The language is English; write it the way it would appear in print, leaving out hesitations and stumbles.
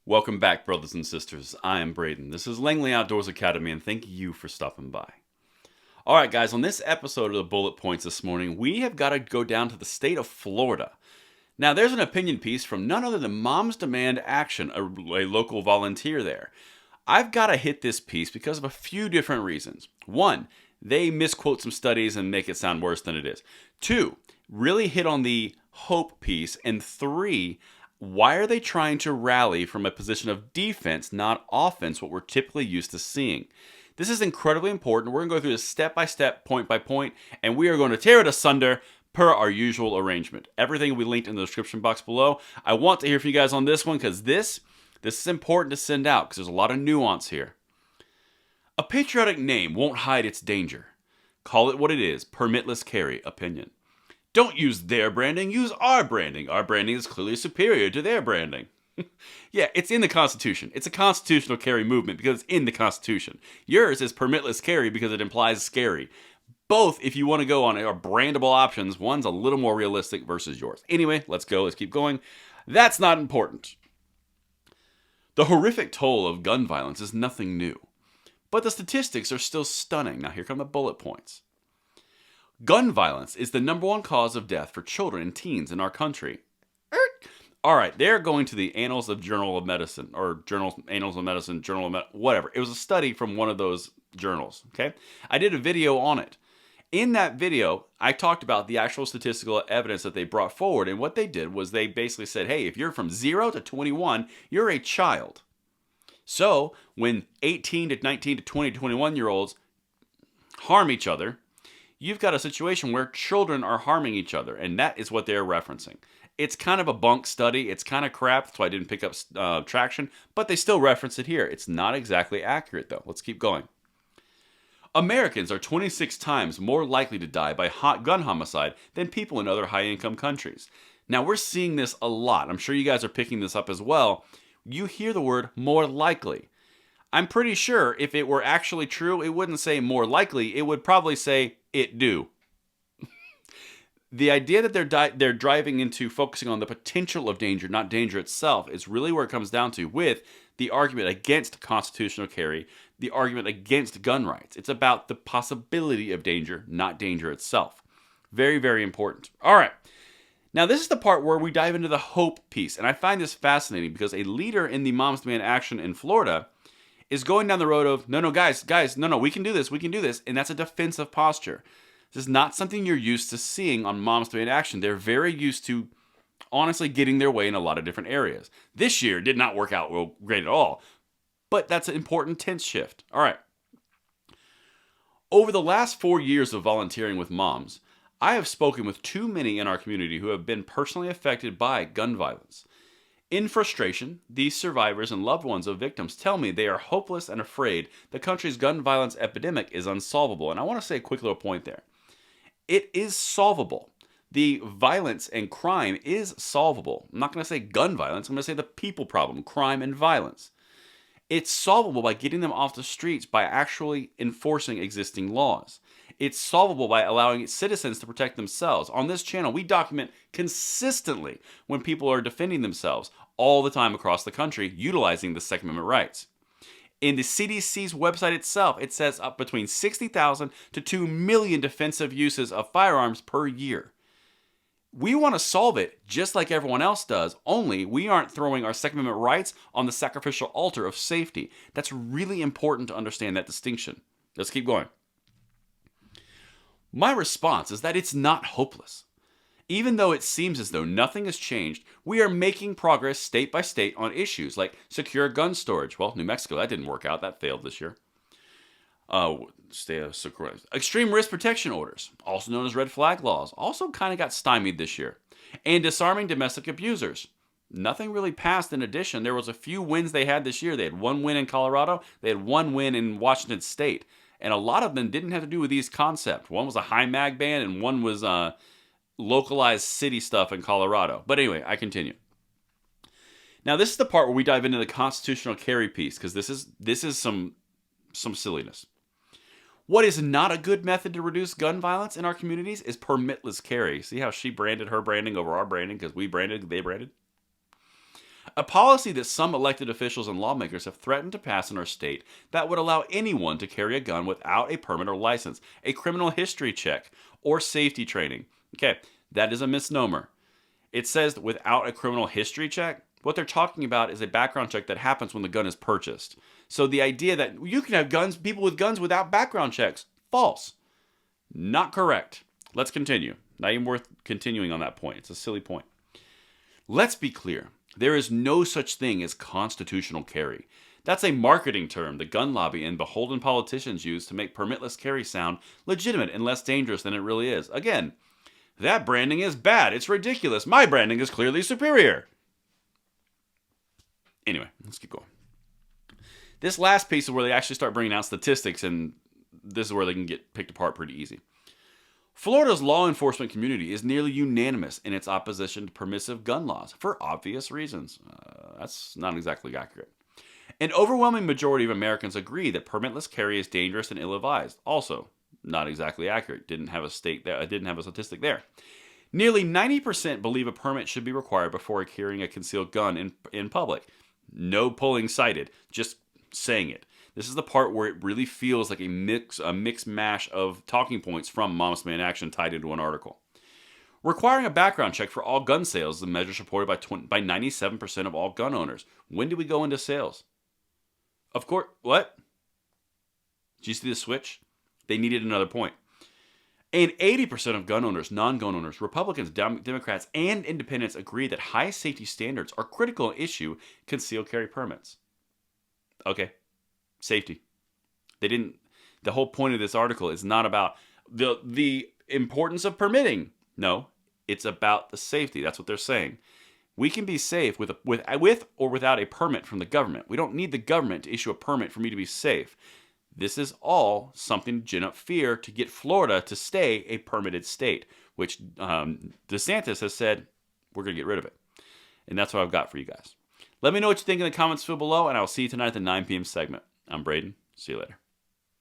Welcome back, brothers and sisters. I am Braden. This is Langley Outdoors Academy, and thank you for stopping by. All right, guys, on this episode of the Bullet Points this morning, we have got to go down to the state of Florida. Now, there's an opinion piece from none other than Moms Demand Action, a local volunteer there. I've got to hit this piece because of a few different reasons. One, they misquote some studies and make it sound worse than it is. Two, really hit on the hope piece. And three, why are they trying to rally from a position of defense, not offense, what we're typically used to seeing? This is incredibly important. We're going to go through this step by step, point by point, and we are going to tear it asunder per our usual arrangement. Everything will be linked in the description box below. I want to hear from you guys on this one because this is important to send out because there's a lot of nuance here. A patriotic name won't hide its danger. Call it what it is, permitless carry opinion. Don't use their branding, use our branding. Our branding is clearly superior to their branding. Yeah, it's in the Constitution. It's a constitutional carry movement because it's in the Constitution. Yours is permitless carry because it implies scary. Both, if you want to go on, are brandable options. One's a little more realistic versus yours. Anyway, let's go. Let's keep going. That's not important. The horrific toll of gun violence is nothing new. But the statistics are still stunning. Now, here come the bullet points. Gun violence is the number one cause of death for children and teens in our country. All right, they're going to the Annals of Journal of Medicine, or Annals of Medicine, whatever. It was a study from one of those journals, okay? I did a video on it. In that video, I talked about the actual statistical evidence that they brought forward, and what they did was they basically said, hey, if you're from 0 to 21, you're a child. So, when 18 to 19 to 20 to 21-year-olds harm each other, you've got a situation where children are harming each other, and that is what they're referencing. It's kind of a bunk study. It's kind of crap. That's why I didn't pick up traction, but they still reference it here. It's not exactly accurate, though. Let's keep going. Americans are 26 times more likely to die by gun homicide than people in other high-income countries. Now, we're seeing this a lot. I'm sure you guys are picking this up as well. You hear the word more likely. I'm pretty sure if it were actually true, it wouldn't say more likely. It would probably say it do. The idea that they're driving into focusing on the potential of danger, not danger itself, is really where it comes down to with the argument against constitutional carry, the argument against gun rights. It's about the possibility of danger, not danger itself. Very, very important. All right. Now, this is the part where we dive into the hope piece, and I find this fascinating because a leader in the Moms Demand Action in Florida is going down the road of, no, guys, no, we can do this, and that's a defensive posture. This is not something you're used to seeing on Moms Demand Action. They're very used to, honestly, getting their way in a lot of different areas. This year did not work out well, great at all, but that's an important tense shift. All right. Over the last 4 years of volunteering with moms, I have spoken with too many in our community who have been personally affected by gun violence. In frustration, these survivors and loved ones of victims tell me they are hopeless and afraid the country's gun violence epidemic is unsolvable. And I want to say a quick little point there. It is solvable. The violence and crime is solvable. I'm not going to say gun violence. I'm going to say the people problem, crime and violence. It's solvable by getting them off the streets by actually enforcing existing laws. It's solvable by allowing citizens to protect themselves. On this channel, we document consistently when people are defending themselves all the time across the country, utilizing the Second Amendment rights. In the CDC's website itself, it says up between 60,000 to 2 million defensive uses of firearms per year. We want to solve it just like everyone else does, only we aren't throwing our Second Amendment rights on the sacrificial altar of safety. That's really important to understand that distinction. Let's keep going. My response is that it's not hopeless. Even though it seems as though nothing has changed, we are making progress state by state on issues like secure gun storage. Well, New Mexico, that didn't work out. That failed this year. Extreme risk protection orders, also known as red flag laws, also kind of got stymied this year. And disarming domestic abusers. Nothing really passed in addition. There was a few wins they had this year. They had one win in Colorado. They had one win in Washington State. And a lot of them didn't have to do with these concepts. One was a high mag ban and one was localized city stuff in Colorado. But anyway, I continue. Now, this is the part where we dive into the constitutional carry piece, because this is some silliness. What is not a good method to reduce gun violence in our communities is permitless carry. See how she branded her branding over our branding because we branded, they branded? A policy that some elected officials and lawmakers have threatened to pass in our state that would allow anyone to carry a gun without a permit or license, a criminal history check, or safety training. Okay, that is a misnomer. It says without a criminal history check. What they're talking about is a background check that happens when the gun is purchased. So the idea that you can have guns, people with guns without background checks, false. Not correct. Let's continue. Not even worth continuing on that point. It's a silly point. Let's be clear. There is no such thing as constitutional carry. That's a marketing term the gun lobby and beholden politicians use to make permitless carry sound legitimate and less dangerous than it really is. Again, that branding is bad. It's ridiculous. My branding is clearly superior. Anyway, let's keep going. This last piece is where they actually start bringing out statistics, and this is where they can get picked apart pretty easy. Florida's law enforcement community is nearly unanimous in its opposition to permissive gun laws for obvious reasons. That's not exactly accurate. An overwhelming majority of Americans agree that permitless carry is dangerous and ill-advised. Also, not exactly accurate. Didn't have a statistic there. Nearly 90% believe a permit should be required before carrying a concealed gun in public. No polling cited, just saying it. This is the part where it really feels like a mixed mash of talking points from Mom's Man Action tied into an article. Requiring a background check for all gun sales is a measure supported by 97% of all gun owners. When do we go into sales? Of course, what? Did you see the switch? They needed another point. And 80% of gun owners, non-gun owners, Republicans, Democrats, and independents agree that high safety standards are critical to issue concealed carry permits. Okay. Safety. The whole point of this article is not about the importance of permitting. No, it's about the safety. That's what they're saying. We can be safe with or without a permit from the government. We don't need the government to issue a permit for me to be safe. This is all something to gin up fear to get Florida to stay a permitted state, which DeSantis has said, we're going to get rid of it. And that's what I've got for you guys. Let me know what you think in the comments below, and I'll see you tonight at the 9 p.m. segment. I'm Braden. See you later.